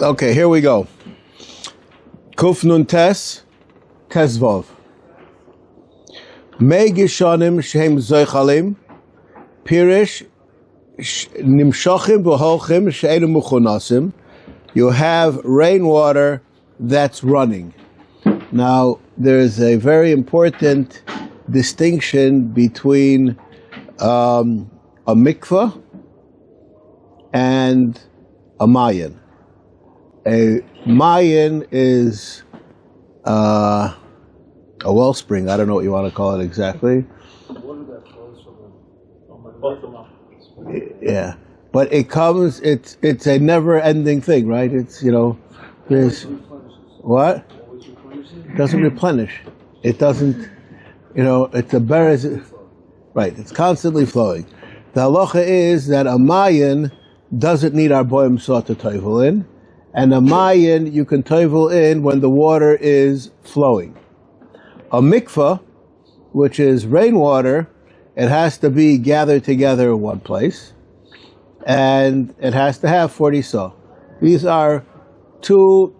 Okay, here we go. Kuf nun tes vov. Mei gishonim shehem zoichalim pirish nimshachim v'holchim she'enu muchonasim. You have rainwater that's running. Now, there is a very important distinction between a mikvah and a Mayan. A Mayan is a wellspring. I don't know what you want to call it exactly. Yeah, but it comes. It's a never-ending thing, right? It's there's what? It doesn't replenish. It doesn't. It's a beres. Right. It's constantly flowing. The halacha is that a Mayan doesn't need our boim saw to tevel in, and a Mayan you can tevel in when the water is flowing. A mikvah, which is rainwater, it has to be gathered together in one place, and it has to have 40 saw. These are two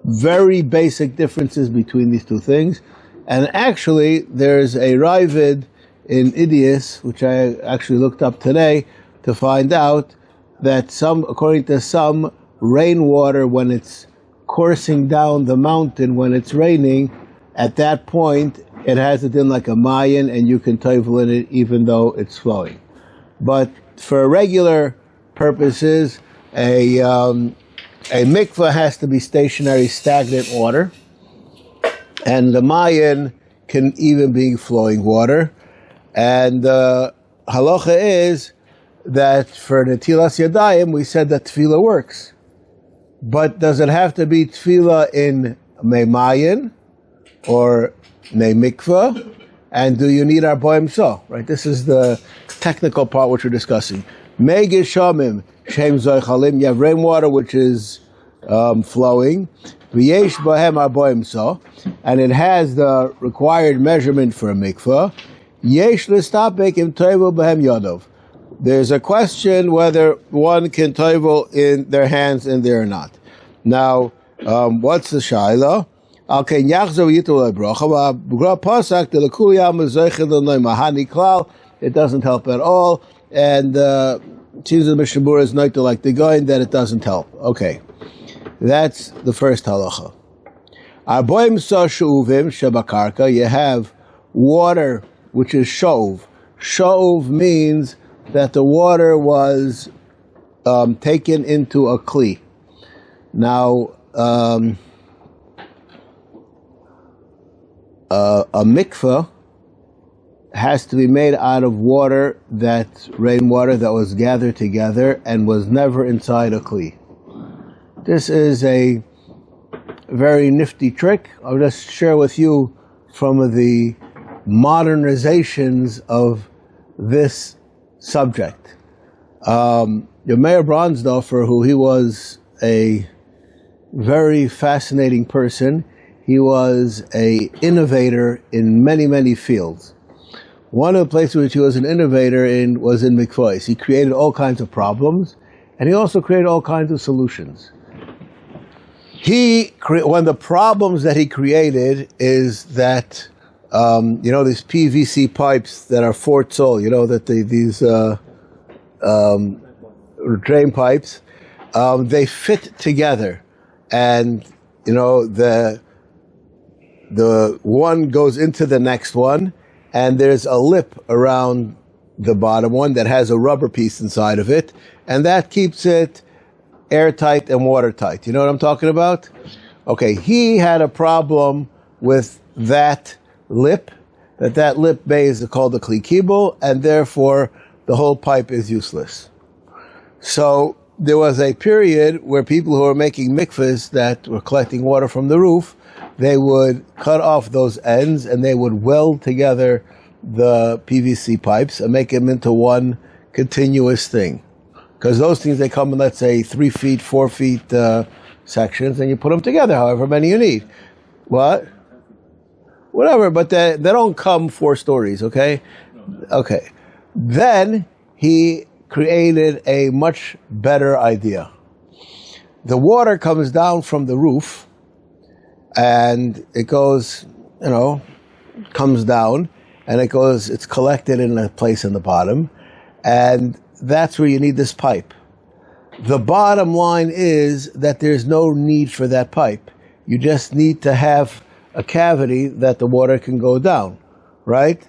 very basic differences between these two things, and actually there's a Ravid in Idias, which I actually looked up today to find out that according to some, rainwater, when it's coursing down the mountain, when it's raining, at that point, it has it in like a Mayan, and you can tevel in it even though it's flowing. But for regular purposes, a mikvah has to be stationary, stagnant water, and the Mayan can even be flowing water. And the halacha is that for netilas yadayim, we said that tevillah works. But does it have to be tevillah in Mayan or mikvah? And do you need our boim so? Right. This is the technical part which we're discussing. Mei gishamim shem zoichalim. You have rainwater which is flowing. V'yesh bahem our boim so, and it has the required measurement for a mikvah. Yesh l'stapek im tevel bahem yodov. There's a question whether one can tevel in their hands in there or not. Now, what's the Shiloh? Okay, it doesn't help at all, and seems the Mishnah Berurah is not to like the guy that it doesn't help. Okay, that's the first halacha. You have water which is shov. Shov means that the water was taken into a kli. Now, a mikvah has to be made out of water, that's rainwater that was gathered together and was never inside a kli. This is a very nifty trick. I'll just share with you some of the modernizations of this subject. Your Mayor Bronsdorfer, who he was a very fascinating person, he was an innovator in many, many fields. One of the places which he was an innovator in was in Mc Coy. He created all kinds of problems, and he also created all kinds of solutions. One of the problems that he created is that these PVC pipes that are 4 tzol, these drain pipes, they fit together, and the one goes into the next one, and there's a lip around the bottom one that has a rubber piece inside of it, and that keeps it airtight and watertight. You know what I'm talking about? Okay, he had a problem with that lip, that lip base is called a kli kibul, and therefore the whole pipe is useless. So there was a period where people who were making mikvahs that were collecting water from the roof, they would cut off those ends and they would weld together the PVC pipes and make them into one continuous thing. Because those things, they come in, let's say, 3 feet, 4 feet sections, and you put them together, however many you need. What? Whatever, but they don't come 4 stories, okay? Okay. Then he created a much better idea. the water comes down from the roof, and it goes, comes down, and it's collected in a place in the bottom, and that's where you need this pipe. The bottom line is that there's no need for that pipe. You just need to have a cavity that the water can go down, right?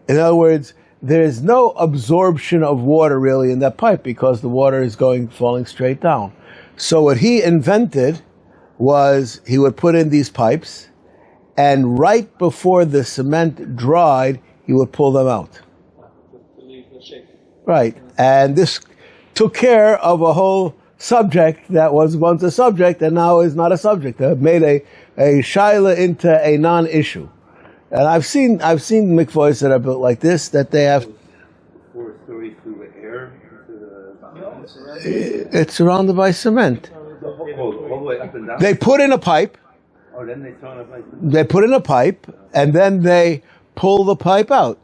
In other words, there's no absorption of water really in that pipe because the water is falling straight down. So what he invented was he would put in these pipes, and right before the cement dried, he would pull them out. Right, and this took care of a whole subject that was once a subject and now is not a subject. It made a Shiloh into a non-issue. And I've seen mikvahs that are built like this, that they have... 4 stories through the air? It's surrounded by cement. All the way up and down? They put in a pipe. Oh, then they turn it like this? They put in a pipe, and then they pull the pipe out.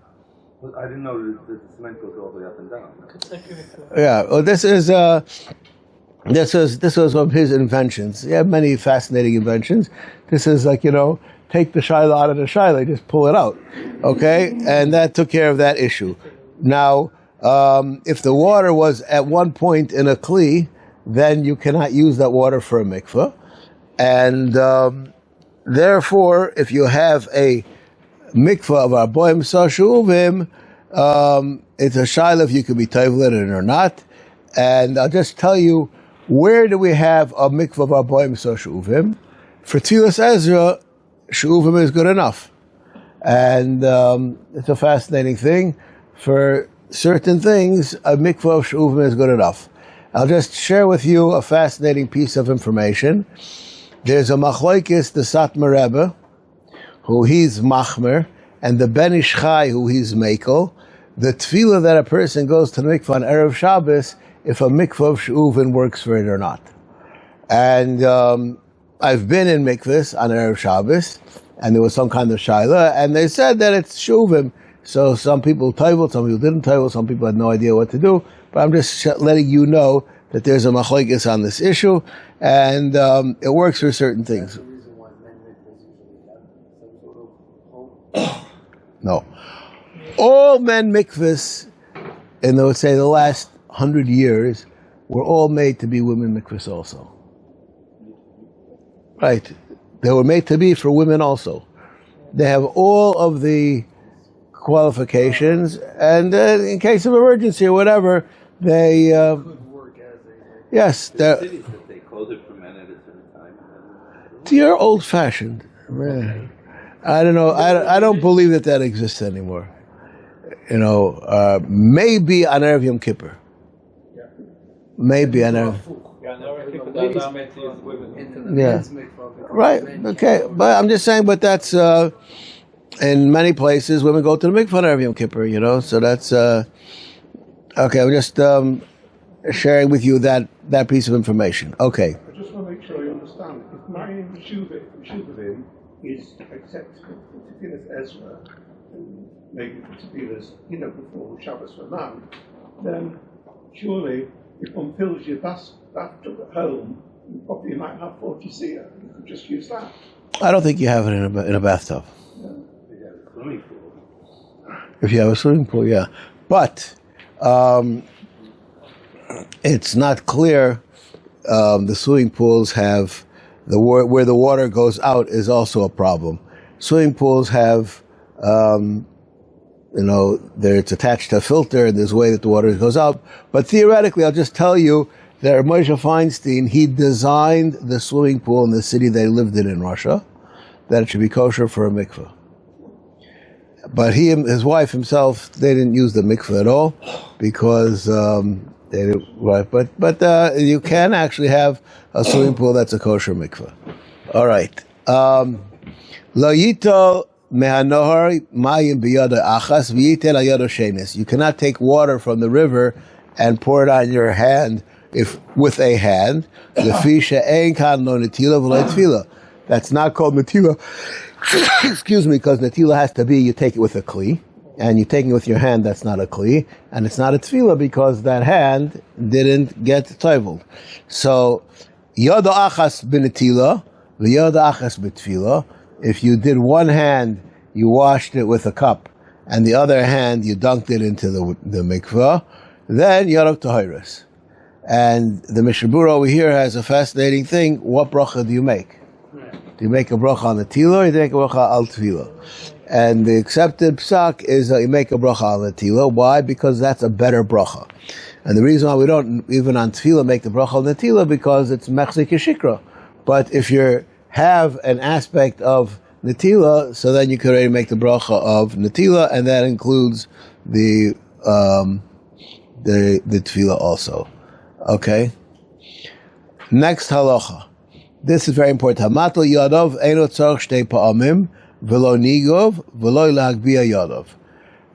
Well, I didn't know that the cement goes all the way up and down. Yeah, well, this was one of his inventions. He had many fascinating inventions. This is like, take the Shiloh out of the Shiloh, just pull it out. Okay? And that took care of that issue. Now, if the water was at one point in a kli, then you cannot use that water for a mikvah. And therefore, if you have a mikvah of Arboim Sashuvim, it's a Shiloh if you can be tevillah in it or not. And I'll just tell you, where do we have a mikvah of Arboim Sashuvim? For Tzilas Ezra, Shuvim is good enough. And it's a fascinating thing. For certain things, a mikvah of Shuvim is good enough. I'll just share with you a fascinating piece of information. There's a machlokes, the Satmar Rebbe, who he's machmer, and the Ben Ish Chai, who he's mekel. The tevillah that a person goes to the mikvah on Erev Shabbos, if a mikvah of Shuvim works for it or not. And I've been in mikvahs on Erev Shabbos, and there was some kind of Shiloh, and they said that it's Shuvim. So some people teviled, some people didn't teviled, some people had no idea what to do. But I'm just letting you know that there's a machlokes on this issue, and it works for certain things. No. All men mikvahs, in let's say the last 100 years, were all made to be women mikvahs also. Right. They were made to be for women also. They have all of the qualifications, and in case of emergency or whatever, they yes, cities that they close it for men at a certain time. You're old-fashioned, man. I don't know. I don't believe that exists anymore. Maybe on Erev Yom Kippur. Maybe on Erev. Yeah. Right. Okay. But I'm just saying. But that's in many places women go to the mikvah on Erev Yom Kippur. So that's okay. I'm just sharing with you that piece of information. Okay. I just want to make sure you understand. If Mayan Shuvim is acceptable for Tzilas Ezra, and maybe for Tefillahs, before Shabbos for man, then surely if one fills your bathtub at home, you probably might have 40 seah. You could just use that. I don't think you have it in a bathtub. Yeah. Swimming pool. If you have a swimming pool, yeah. But it's not clear. The swimming pools have where the water goes out is also a problem. Swimming pools have, it's attached to a filter, and there's a way that the water goes out. But theoretically, I'll just tell you that Moshe Feinstein, he designed the swimming pool in the city they lived in Russia, that it should be kosher for a mikveh. But he and his wife himself, they didn't use the mikveh at all because they didn't. Right, but you can actually have a swimming pool that's a kosher mikveh. All right. Lo yitol mehanohar mayim biyada achas v'yitel ayada shenis. You cannot take water from the river and pour it on your hand with a hand. Lefi she'ein kan lo netila v'lo tevillah. That's not called netila. Excuse me, because netila has to be you take it with a kli, and you take it with your hand. That's not a kli, and it's not a tevillah because that hand didn't get teviled. So Yoda achas b'netila, v'yoda achas b'tefillah. If you did one hand, you washed it with a cup, and the other hand you dunked it into the mikvah, then yodav tahiris. And the Mishnah Berurah over here has a fascinating thing. What bracha do you make? Do you make a bracha on the tevillah, or do you make a bracha al tevillah? And the accepted psak is that you make a bracha on the tevillah. Why? Because that's a better bracha. And the reason why we don't, even on tevillah, make the bracha on the tevillah, because it's mechzik yeshikra. But if you have an aspect of netila, so then you could already make the bracha of netila, and that includes the tevillah also. Okay. Next halacha. This is very important. Hamatel yadav eino tzarich shtei pa'amim v'lo nigov v'lo lagbia yadav.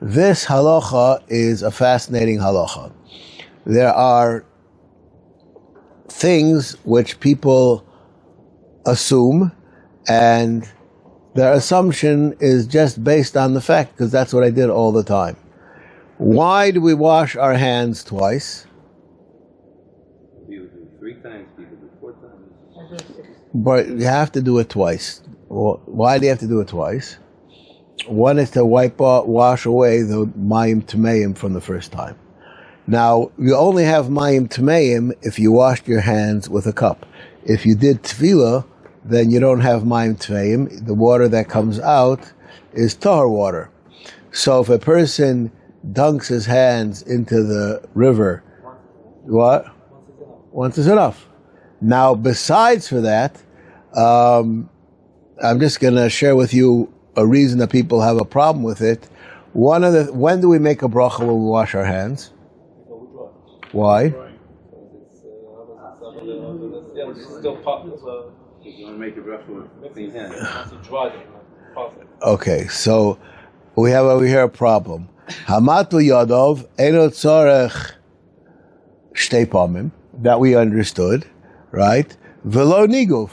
This halacha is a fascinating halacha. There are things which people assume, and their assumption is just based on the fact, because that's what I did all the time. Why do we wash our hands twice? People do 3 times, people do 4 times. But you have to do it twice. Why do you have to do it twice? One is to wash away the mayim tmeim from the first time. Now, you only have mayim tmeim if you washed your hands with a cup. If you did tevillah, then you don't have mayim tmeim. The water that comes out is tahor water. So if a person dunks his hands into the river, what? Once is enough. Now, besides for that, I'm just going to share with you a reason that people have a problem with it. When do we make a bracha when we wash our hands? Why? Still pot. You want to make a bracha with clean hands. Okay, so we have over here a problem. Hamatul yadov eno tzarech shtei pamim, that we understood, right? Velo niguv.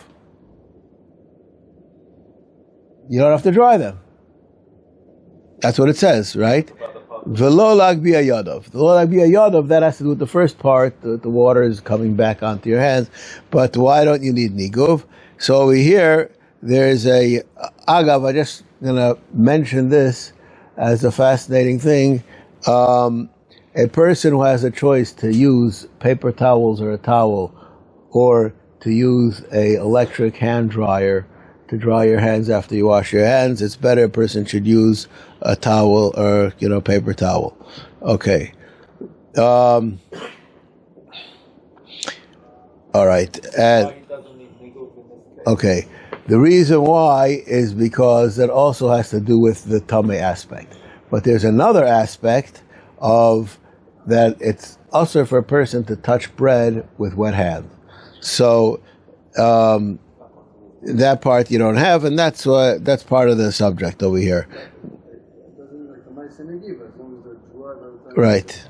You don't have to dry them. That's what it says, right? Velo lagbia yadav. The lo lagbia yadav, that has to do with the first part. The water is coming back onto your hands. But why don't you need niguv? So over here, there's a agav. I'm just going to mention this as a fascinating thing. A person who has a choice to use paper towels or a towel, or to use a electric hand dryer to dry your hands after you wash your hands, it's better a person should use a towel or, paper towel. Okay. All right. Okay. The reason why is because that also has to do with the tummy aspect. But there's another aspect of that it's also for a person to touch bread with wet hands. So that part you don't have, and that's part of the subject over here. Right.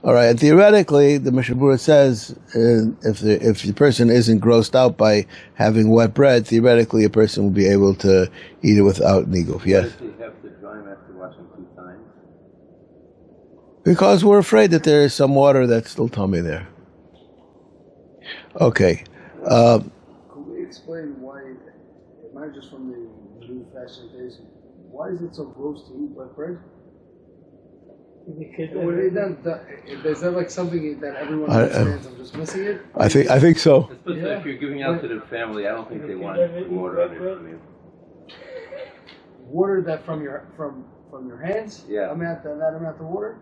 All right. And theoretically, the Mishnah Berurah says if the person isn't grossed out by having wet bread, theoretically a person will be able to eat it without niguf. Yes. You have to dry them after washing 2 times. Because we're afraid that there is some water that's still tummy there. Okay. Could we explain why, not just from the new fashioned days, why is it so gross to eat wet bread? Is that like something that everyone understands? I'm just missing it. I think so. Especially if you're giving out to the family, I don't think they want water on it from you. Water that from your hands? Yeah. That amount of water?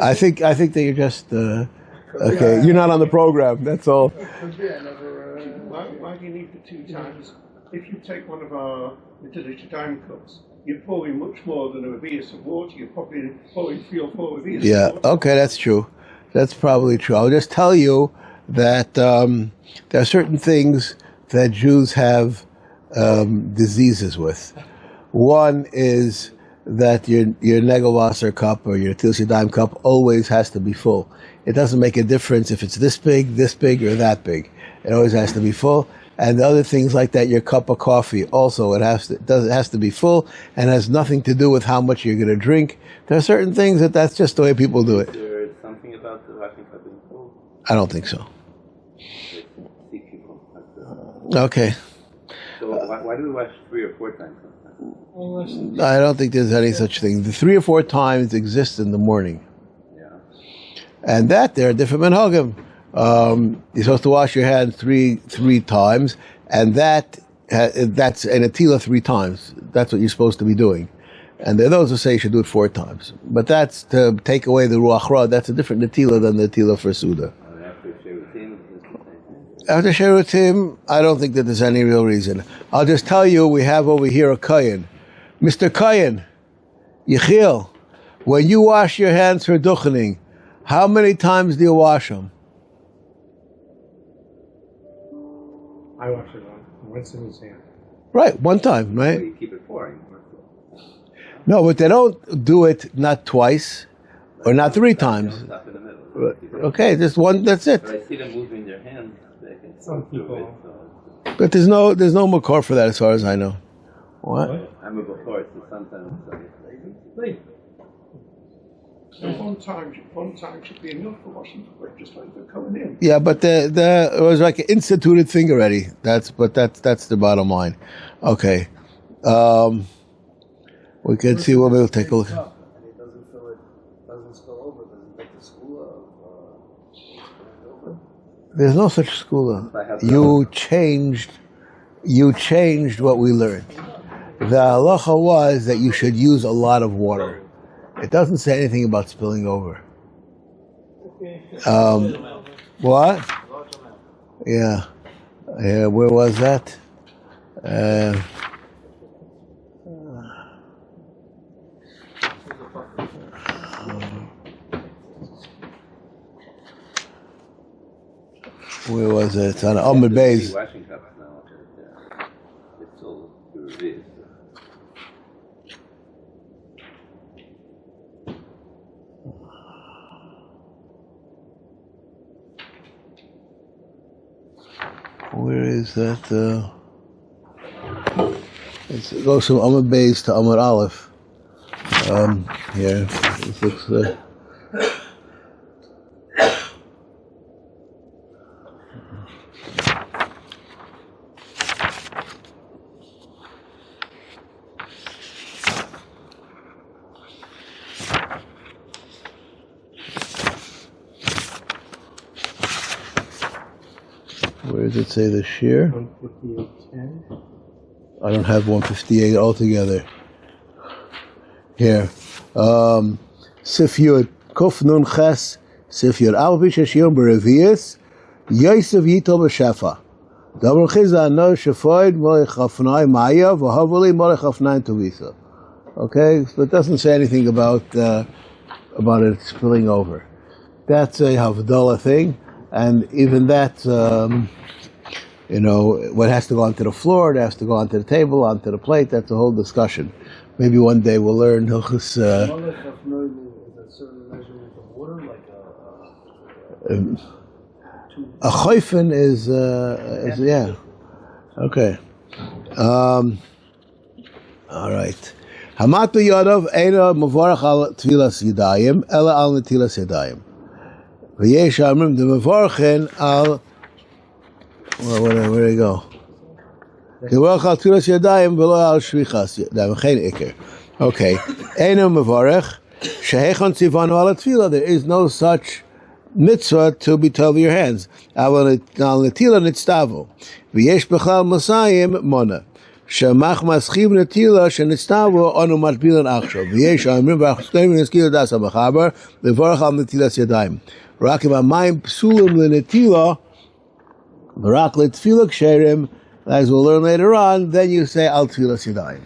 I think that you're just okay. You're not on the program. That's all. Why do you need the 2 times? If you take one of our utility time cups, you're pouring much more than a revius of water. You're probably pouring 3 or 4 revius of water. Okay, that's true. That's probably true. I'll just tell you that there are certain things that Jews have diseases with. One is that your Negelwasser cup or your Tilsi Dime cup always has to be full. It doesn't make a difference if it's this big, or that big. It always has to be full. And the other things like that, your cup of coffee, also it has to be full, and has nothing to do with how much you're going to drink. There are certain things that's just the way people do it. Is there something about the washing cup being full? I don't think so. Okay. So why do we wash 3 or 4 times sometimes? I don't think there's any such thing. The 3 or 4 times exists in the morning. Yeah. And that there are different minhagim. You're supposed to wash your hands three times, and that's an atila 3 times. That's what you're supposed to be doing. And there are those who say you should do it 4 times. But that's to take away the ruach ra. That's a different atila than the atila for suda. After Sherutim, I don't think that there's any real reason. I'll just tell you, we have over here a Kohen. Mr. Kohen, Yechiel, when you wash your hands for duchening, how many times do you wash them? I wash it once in his hand. Right, 1 time, right? You keep it pouring. No, but they don't do it not twice or not 3 times. Stop in the middle. Okay, just 1, that's it. But I see them moving their hands. They can Some do people. it. So. But there's no Mc Coy for that as far as I know. What? I'm a before, so sometimes So one time should be enough for washing, just like they're coming in. Yeah, but it was like an instituted thing already. That's the bottom line. Okay. We can see what we'll take a look. And it doesn't spill over. Does it make the school over? There's no such school. You changed what we learned. The halacha was that you should use a lot of water. It doesn't say anything about spilling over. What? Yeah. Where was that? Where was it? It's on Amr Bays. washing cups now. It's all reversed. Where is that? It goes from Amr Bays to Amr Aleph. Here, it looks. Where does it say the shear? 158.10. I don't have 158 altogether. Here. Sif Yud. Kuf Nun Ches. Sif Yud. Al Pi Sheshiyom Berevius. Yosef Yitol B'Shefa. Dabra Chiza No Shefoid Molech Hafnai Maya V'Havali Molech Hafnai Tuvisa. Okay? So it doesn't say anything about it spilling over. That's a Havdalah thing. And even that, what has to go onto the floor, it has to go onto the table, onto the plate, that's a whole discussion. Maybe one day we'll learn Hilchos. Is a certain measurement of water, like a choifen is yeah. Okay. All right. Hamatu Yadav Eina Mavarach al Tvilas Yadayim, Ela al Netilas Yadayim. V'yesh Amrim the Mavarchen al. Where do you go? Mavarach al Tvilas Yadayim v'lo al Shvichas Yadayim. Chen Iker. Okay. Eina Mavarach Shehechon Tzivanu al Tvilah. There is no such mitzvah to be tovel your hands. Al Netila Nitztavo. V'yesh Bechal Masayim Mona. Shemach Maschiv Netila Shenitztavo Onu Matbilan Achshav. V'yesh Amrim V'achstem Neskil Das HaMachaber Levorach al Netilas Yadayim. Rakim Amayim Psulim LeNetila Barak LeTfilah Ksherim. As we'll learn later on, then you say Al Tfilas Yadayim.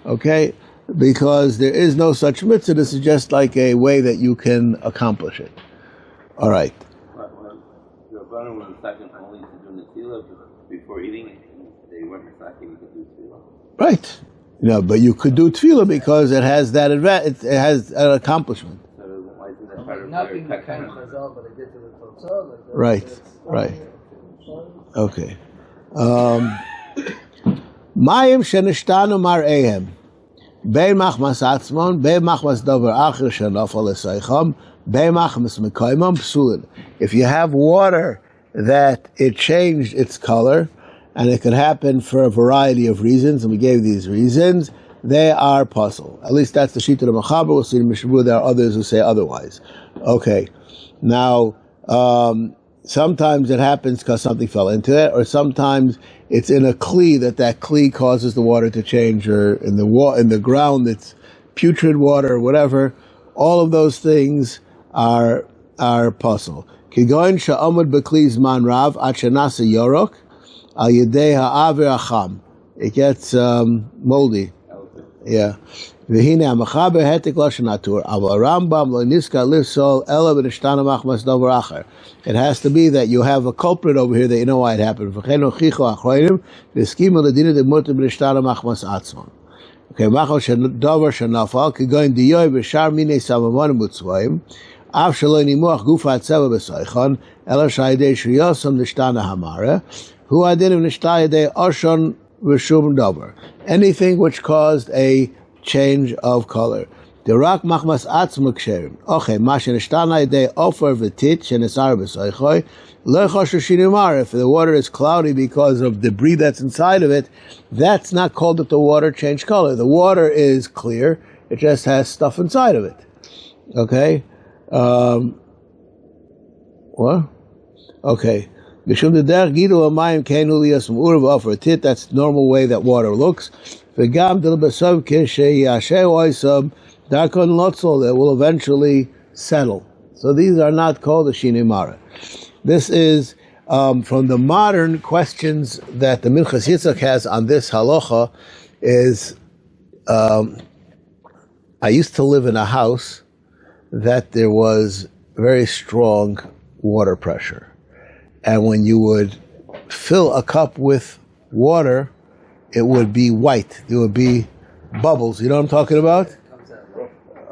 Okay? Because there is no such mitzvah. This is just like a way that you can accomplish it. All right. Your brother was second only to do Netila before eating it. They weren't second you could do Tefillah. Right. But you could do tefillah because it has that it has an accomplishment. So why isn't that part of nothing your kind of technique? chazal, but I get to the totzah. Like that, Right. Right. Okay. Mayim shenishtanu mar'ehem. Bein machmas atzmon, bein machmas davar acher shenafal esaycham, bein machmas mekayimam psulin. If you have water that it changed its color, and it could happen for a variety of reasons, and we gave these reasons, they are puzzle. At least that's the sheet of the Mechaber. We'll see in Mishnah Berurah there are others who say otherwise. Okay. Now, sometimes it happens because something fell into it, or sometimes it's in a kli that kli causes the water to change, or in the ground it's putrid water or whatever. All of those things are puzzle. Kigoin sha'amud b'kli zman rav ad shenasa yorok al yedei ha'aver acham. It gets moldy. Yeah. V'hine ha'mechaber hetek lashon natur. Aval Rambam lo niska lifsol ela b'nishtana machmas davar acher. It has to be that you have a culprit over here that you know why it happened. V'chen ochicho achroinim v'skimu l'dina d'muter b'nishtana machmas atzmon. Okay, machal davar shenafal kigoin diyoy b'shar minei samamanim utzvayim. Av shelo nimuach gufa atzeva b'soichon ela shayidei shriyosam nishtana hamara. Hu adinim nishtana yedei oshon v'shum davar. Anything which caused a change of color. Derak machmas atzma ksherim. Okay, ma shenishtana yedei ofer v'tit shenesar b'soichoi lo chosher shinimar. If the water is cloudy because of debris that's inside of it, that's not called that the water changed color. The water is clear. It just has stuff inside of it. Okay? What? Okay. Mishum dederach gidu hamayim keinu liyas m'urav ofer tit. That's the normal way that water looks. V'gam del b'sov k'sheyasheu oisam darkon lotzol, that will eventually settle. So these are not called the shinei mara. This is from the modern questions that the Minchas Yitzchak has on this halacha. Is I used to live in a house that there was very strong water pressure, and when you would fill a cup with water, it would be white. There would be bubbles. You know what I'm talking about?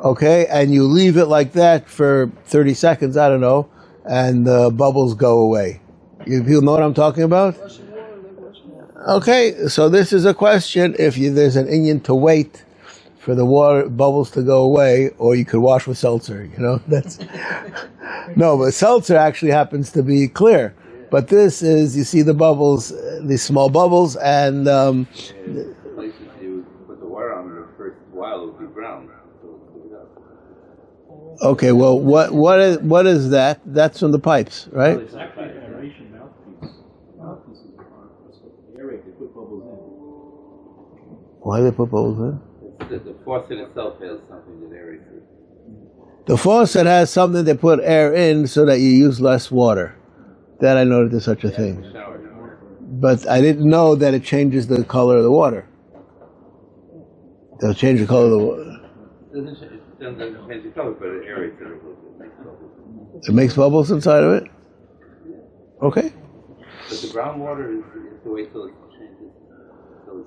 Okay, and you leave it like that for 30 seconds, I don't know, and the bubbles go away. You know what I'm talking about? Okay, so this is a question if there's an inyan to wait for the water bubbles to go away, or you could wash with seltzer, that's... No, but seltzer actually happens to be clear. But this is, you see the bubbles, these small bubbles, and... places you put the water on the first while it would be brown. Okay, well, what is that? That's from the pipes, right? It's actually an aeration mouthpiece. Mouthpieces are supposed to aerate. They put bubbles in. Why do they put bubbles in? The faucet itself has something that aerates it. The faucet has something they put air in so that you use less water. That I know that there's such a thing. But I didn't know that it changes the color of the water. It'll change the color of the water. It doesn't change the color, but it aerates it a little bit. It makes bubbles inside of it? Okay. But the brown water is the way till it changes.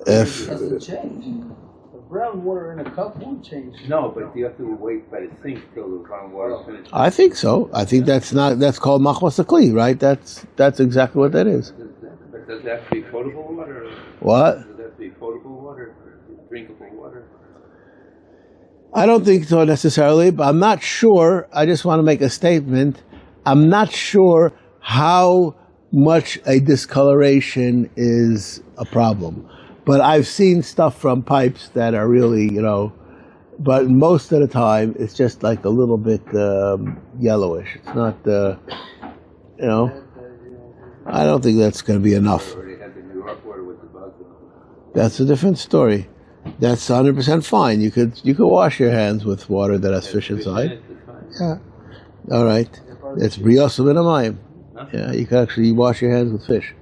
If It doesn't change. The brown water in a cup won't change. No, but you have to wait by the sink till the brown water finishes. I think so. I think that's called machmas akli, right? That's exactly what that is. But does that have to be potable water? What? Does that have to be potable water? Drinkable water? I don't think so necessarily, but I'm not sure. I just want to make a statement. I'm not sure how much a discoloration is a problem. But I've seen stuff from pipes that are really, but most of the time it's just like a little bit yellowish. It's not, I don't think that's going to be enough. Already had the New York water with the bugs. That's a different story. That's 100% fine. You could wash your hands with water that has fish inside. Yeah. All right. It's briyosum and amayim. Yeah, you can actually wash your hands with fish.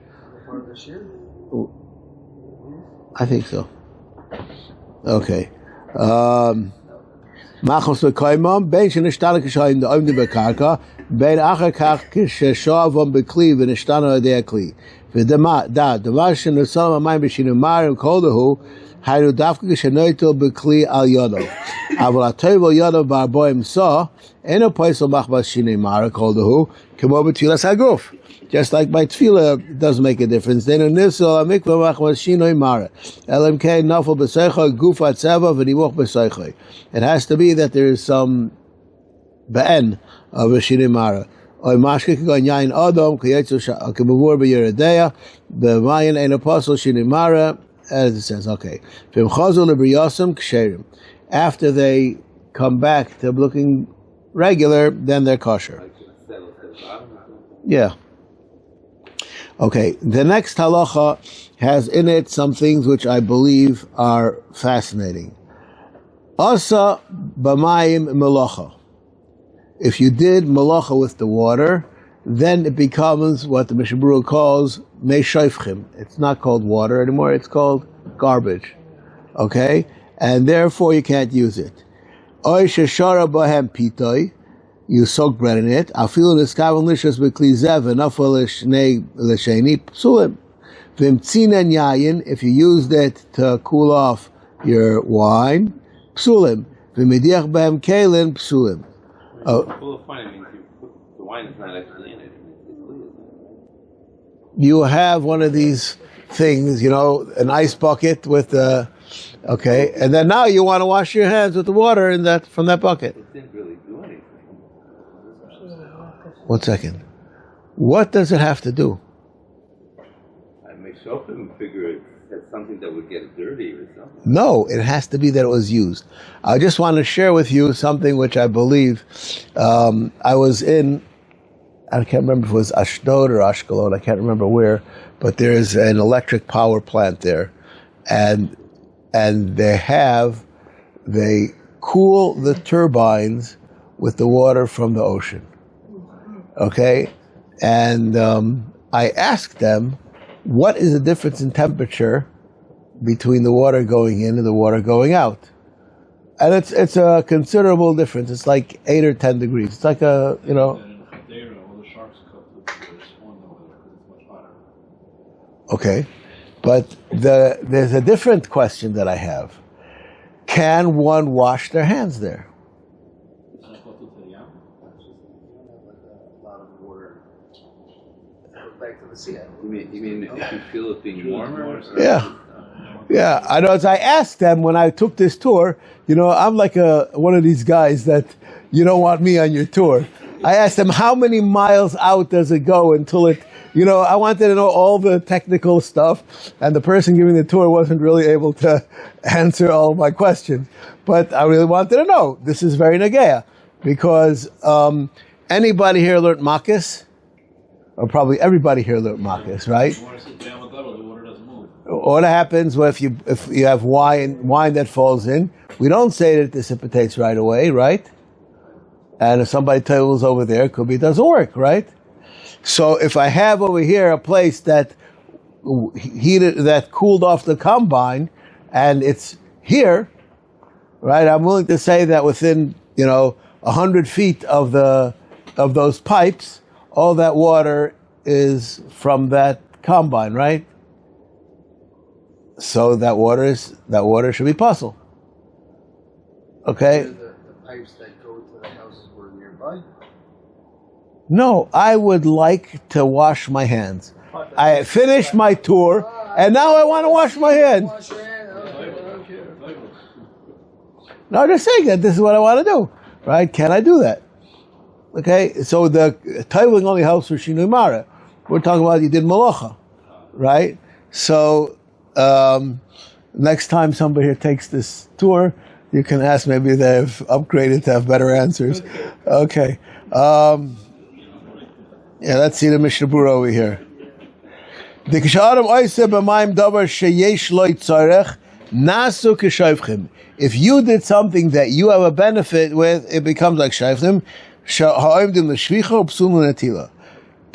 I think so. Okay. Machos v'koymam ben shenishtana k'shayim da'omdi b'karka ben achar kach k'sheshoavom b'kli v'nishtana adei akli v'dama davar shenusalam amayim b'shinumar kol dahu haynu dafka k'shenoito b'kli al yodo aval atoivo yodo barboim so eno poisel machbas shinumar kol dahu k'mo b'tfilas haguf. Just like by tevillah, it does make a difference. Then Mikvah machmas shinoi mara. LMK nafal b'seicha gufa tzeva v'nimuch b'seicha. It has to be that there is some be'en of a shinoi mara. Or mashke kagon yain adam kiyetzu kebavur b'yeredeya the Mayan ein apostle shinimara, as it says. Okay, v'im chazul lebriyasam ksherim. After they come back to looking regular, then they're kosher. Yeah. Okay, the next halacha has in it some things which I believe are fascinating. Asa b'mayim melacha. If you did melacha with the water, then it becomes what the Mishnah Berurah calls mei shoifchim. It's not called water anymore, it's called garbage. Okay? And therefore you can't use it. Oy sheshara bahem pitoi. You soak bread in it. Afilu niskaven lishas b'kli zev v'nafal l'sheni psulim. V'imtzinen yayin, if you used it to cool off your wine, psulim. V'midiach b'hem kelin psulim. Full of fun, means the wine is not actually in it. You have one of these things, an ice bucket with okay, and then now you want to wash your hands with the water from that bucket. It didn't really do anything. 1 second. What does it have to do? I may show up and figure it as something that would get dirty or something. No, it has to be that it was used. I just want to share with you something which I believe I was in. I can't remember if it was Ashdod or Ashkelon. I can't remember where, but there is an electric power plant there, and they cool the turbines with the water from the ocean. Okay, and I asked them, what is the difference in temperature between the water going in and the water going out? And it's a considerable difference. It's like 8 or 10 degrees. It's like All the sharks Okay, but there's a different question that I have. Can one wash their hands there? You mean if you feel it being warmer? Yeah. I know. As I asked them when I took this tour, I'm like one of these guys that you don't want me on your tour. I asked them how many miles out does it go until it. I wanted to know all the technical stuff, and the person giving the tour wasn't really able to answer all my questions. But I really wanted to know. This is very nageya, because anybody here learned Makis? Or probably everybody here learned Makis, right? What happens if you have wine that falls in? We don't say that it dissipates right away, right? And if somebody tables over there, it could be it doesn't work, right? So if I have over here a place that cooled off the combine, and it's here, right? I'm willing to say that within 100 feet of those pipes, all that water is from that combine, right? So that water should be puzzle. Okay? The pipes that go to the houses were nearby? No, I would like to wash my hands. I finished my tour, and now I want to wash my hands. Wash your hand. Okay. No, I'm just saying that this is what I want to do, right? Can I do that? Okay, so the titling only helps for Shinui Mara. We're talking about you did Malacha, right? So next time somebody here takes this tour, you can ask, maybe they've upgraded to have better answers. Okay. Let's see the Mishnah Berurah over here. If you did something that you have a benefit with, it becomes like shayflim. The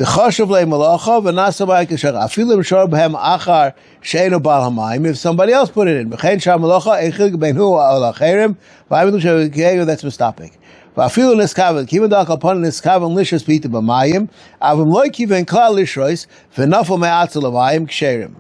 chashav le'malacha v'nasa b'ayikashach afilim shor b'hem achar she'enu bal hamayim. If somebody else put it in, b'chein shah malacha eichig benhu al acherim v'ayimdu she'keyu, that's mistapik. V'afilu niskaven kiven dak upon niskaven lishas pita b'mayim avim loy kiven klal lishrois v'nafel me'atzel hamayim ksherim.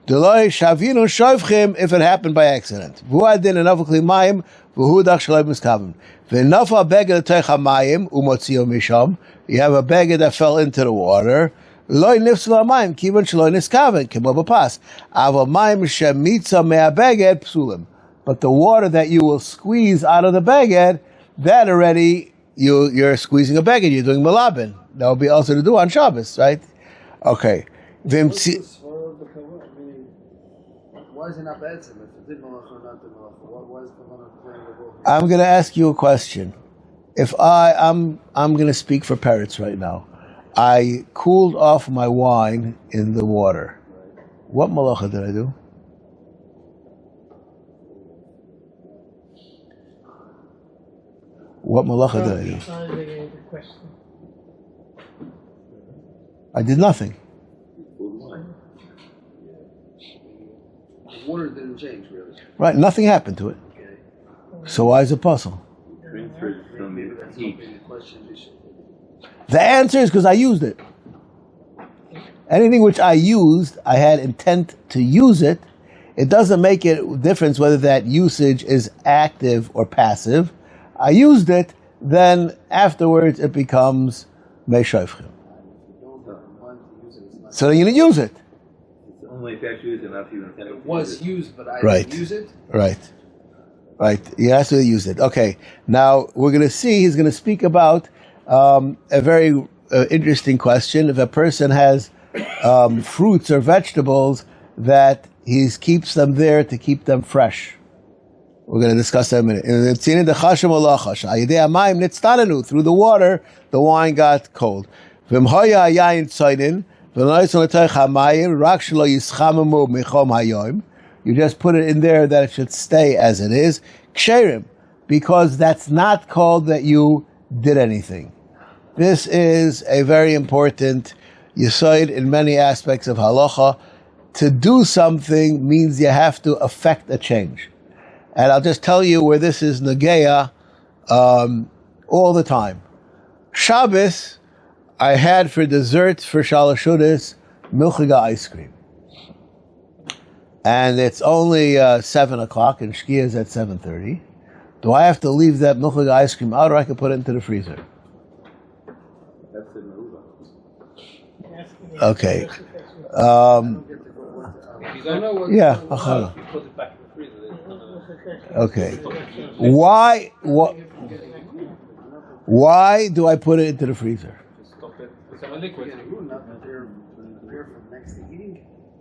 Deloy shavinu shovchim if it happened by accident. V'uadin enafel kli mayim v'hu dak shalai miskaven. V'nafel beged teich hamayim umotzio misham. You have a beged that fell into the water. Loy nifsel hamayim kiven shaloi niskaven kimo b'pas. Aval mayim shemitza me'abeged psulim. But the water that you will squeeze out of the beged, that already you're squeezing a beged. You're doing malabin. that would be also to do on Shabbos, right? Okay. What's the svara of the kavod? I mean, why is it not bad? If it did malacha or not did malacha, why is the malacha playing the role? I'm going to ask you a question. If I'm going to speak for parrots right now. I cooled off my wine in the water. What malacha did I do? What malacha did I do? I did nothing. The water didn't change, really. Right, nothing happened to it. So why is it puzzle? The answer is because I used it. Anything which I used, I had intent to use it. It doesn't make a difference whether that usage is active or passive. I used it, then afterwards it becomes meishayfchim. So then you didn't use it. It's only if you actually use it, not if you intend It was used, but I Right. didn't use it? Right. You actually used it. Okay. Now we're going to see, he's going to speak about a very interesting question. If a person has fruits or vegetables that he keeps them there to keep them fresh. We're going to discuss that in a minute. Through the water, the wine got cold. You just put it in there that it should stay as it is. Ksherim, because that's not called that you did anything. This is a very important yesod in many aspects of halacha. To do something means you have to affect a change. And I'll just tell you where this is negeya all the time. Shabbos, I had for desserts for Shalosh Shudas, milchiga ice cream. And it's only 7 o'clock and Shkia is at 7:30. Do I have to leave that milchiga ice cream out, or I can put it into the freezer? That's the move. Okay. If you don't know what Yeah, you put it back in the freezer. Okay. Why do I put it into the freezer? Stop it with some liquid.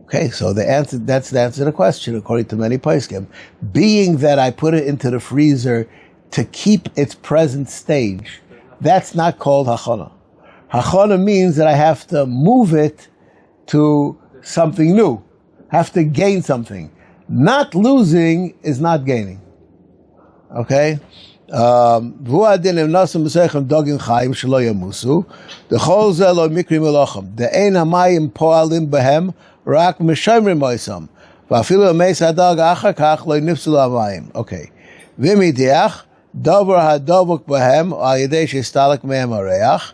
Okay, so that's the answer to the question, according to many poskim. Being that I put it into the freezer to keep its present stage, that's not called hachana. Hachana means that I have to move it to something new, have to gain something. Not losing is not gaining. Okay? רק משמרים מויסם, ואפילו מייס הדג אחר כך לא נפסלו המים. אוקיי. ומדיח, דובר הדבוק בהם, על ידי שהסתלק מהם הריח,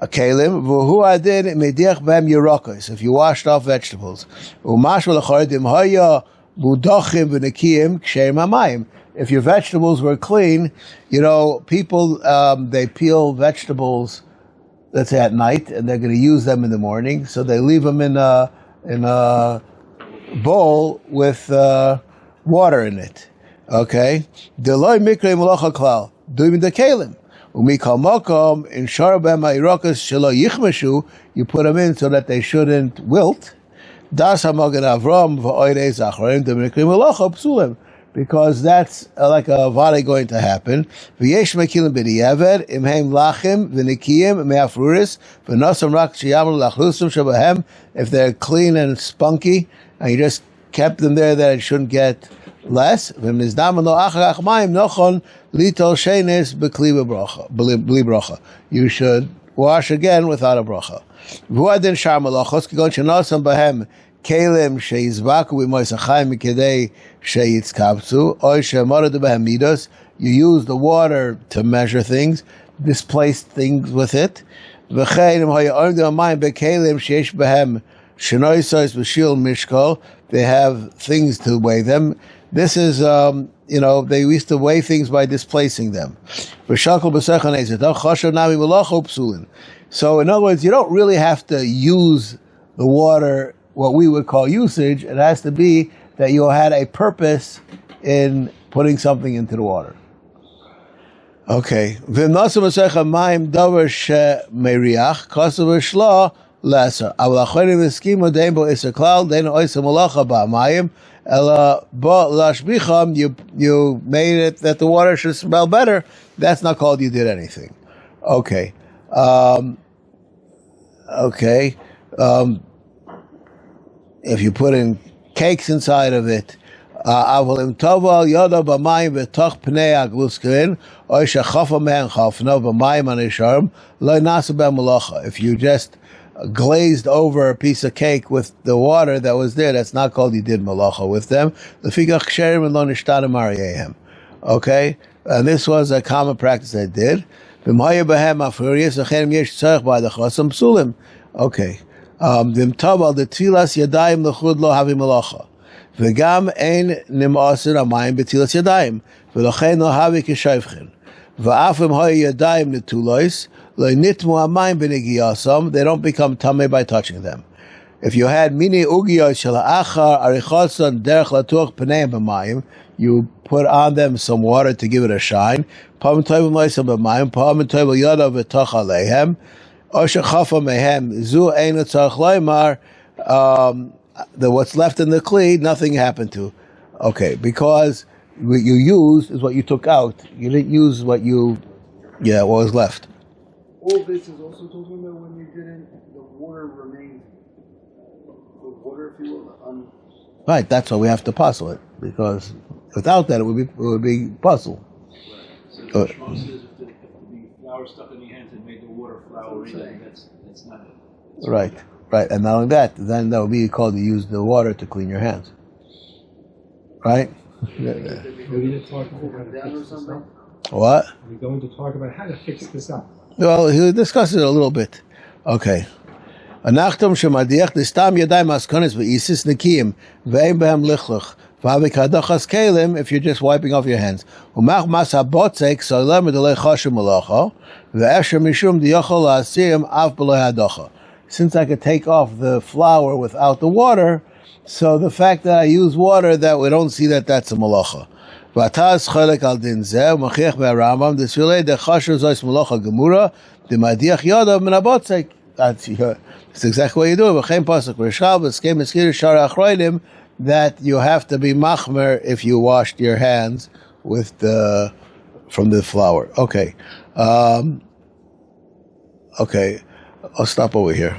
הכלים, והוא הדין מדיח בהם ירוקos, if you washed off vegetables. ומשהו לחורדים, היה מודוחים ונקיים כשהם המים. If your vegetables were clean, people, they peel vegetables, let's say at night, and they're going to use them in the morning, so they leave them in a bowl with water in it. Okay? Deloy mikre malacha klal. Doing the kalim. Umikal mokom in sharabem ha'irakas shelo yichmeshu. You put them in so that they shouldn't wilt. Das ha'magen Avrohom v'oirei Zachariash the mikre malacha psulim. Because that's like a vade going to happen. V'yesh mekilim b'diavad imheim lachim v'nikiyim me'afruris v'nosam rak sheyamru lachlusum shabahem. If they're clean and spunky, and you just kept them there that it shouldn't get less. V'mnizdam lo achar achmayim nochon litol shenis b'kli bracha. You should wash again without a bracha. V'uadin shar malachos kigon shenosam bahem Kalim sheizbaku b'moisachayim mikidei sheyitzkapsu oy shemaradu b'hem midos. You use the water to measure things, displace things with it. V'chein ha'ya'ordu ha'mayim b'kalim sheish b'hem shenoisos b'shil mishkol. They have things to weigh them. This is, they used to weigh things by displacing them. V'shakol b'sechan ezet chashav nami malacha psulin. So in other words, you don't really have to use the water what we would call usage. It has to be that you had a purpose in putting something into the water. Okay. V'imnasu Masecha Mayim davar she'meriach kosav v'shlo lesser. Aval achorim v'skimu dein bo iser klal dein oisa malacha ba'mayim ela bo lashbicham you made it that the water should smell better. That's not called you did anything. Okay. If you put in cakes inside of it, if you just glazed over a piece of cake with the water that was there, that's not called you did malacha with them. Okay, and this was a common practice they did. Okay. The tevillas yadayim lechud lo havi malacha. V'gam ein nim'asir amayim b'tevillas yadayim. V'lochein lo havi k'shayvchin. V'afim hoy yadayim netulois lo nitmu amayim b'negiyasam. They don't become tamei by touching them. If you had mini ugiyos shel ha'achar arichosan derech latuach p'neim b'mayim, you put on them some water to give it a shine. Pa'am toivim loisam b'mayim. Pa'am toivim yadav v'toch aleihem. What's left in the kli, nothing happened to. Okay, because what you used is what you took out. You didn't use what was left. All this is also talking about when you didn't, the water remained, the water, if you will, Right, that's why we have to puzzle it, because without that it would be puzzle. So the Shema says if the flour stuck in your hands and made the water floury, that's not it. Right. And not only that, then that would be called to use the water to clean your hands. Right? We're going to talk about how to fix this up. What? We're going to talk about how to fix this up. Well, he'll discuss it a little bit. Okay. Anachtom shemadiach distam yadayim askonis v'isis nekiyim ve'im behem lichluch v'avikadachas kelim if you're just wiping off your hands. Umach mas habotzek solem edolei choshem malacha ve'esher mishum diyochol la'asirim av b'loi hadocha. Since I could take off the flour without the water, so the fact that I use water, that we don't see that's a malacha. V'ataz chelek al din zeh u'machiach be'aramam d'svilei dechasher zois malacha gemura d'madiach yodav min habotzek. That's exactly what you do. That you have to be machmer if you washed your hands with from the flour. Okay. Okay. I'll stop over here.